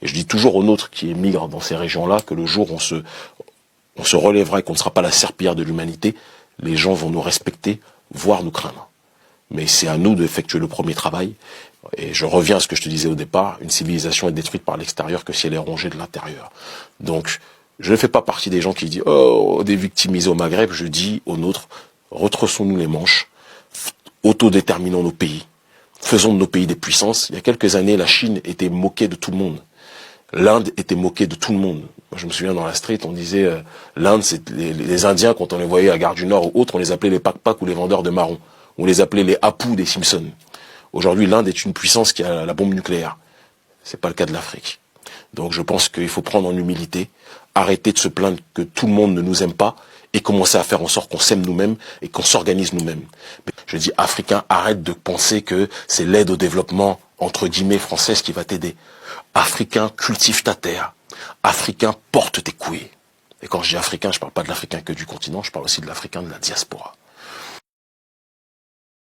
Et je dis toujours aux nôtres qui émigrent dans ces régions-là que le jour où on se relèvera et qu'on ne sera pas la serpillière de l'humanité, les gens vont nous respecter, voire nous craindre. Mais c'est à nous d'effectuer le premier travail. Et je reviens à ce que je te disais au départ, une civilisation est détruite par l'extérieur que si elle est rongée de l'intérieur. Donc, je ne fais pas partie des gens qui disent « Oh, des victimisés au Maghreb », je dis aux nôtres, retroussons-nous les manches, autodéterminons nos pays, faisons de nos pays des puissances. Il y a quelques années, la Chine était moquée de tout le monde. L'Inde était moquée de tout le monde. Moi, je me souviens dans la street, on disait l'Inde, c'est les Indiens, quand on les voyait à Gare du Nord ou autre, on les appelait les pac-pac ou les vendeurs de marrons. On les appelait les Apu des Simpsons. Aujourd'hui, l'Inde est une puissance qui a la bombe nucléaire. C'est pas le cas de l'Afrique. Donc je pense qu'il faut prendre en humilité, arrêter de se plaindre que tout le monde ne nous aime pas et commencer à faire en sorte qu'on s'aime nous-mêmes et qu'on s'organise nous-mêmes. Je dis, Africain, arrête de penser que c'est l'aide au développement, entre guillemets, française qui va t'aider. Africain, cultive ta terre. Africain, porte tes couilles. Et quand je dis Africain, je parle pas de l'Africain que du continent, je parle aussi de l'Africain de la diaspora.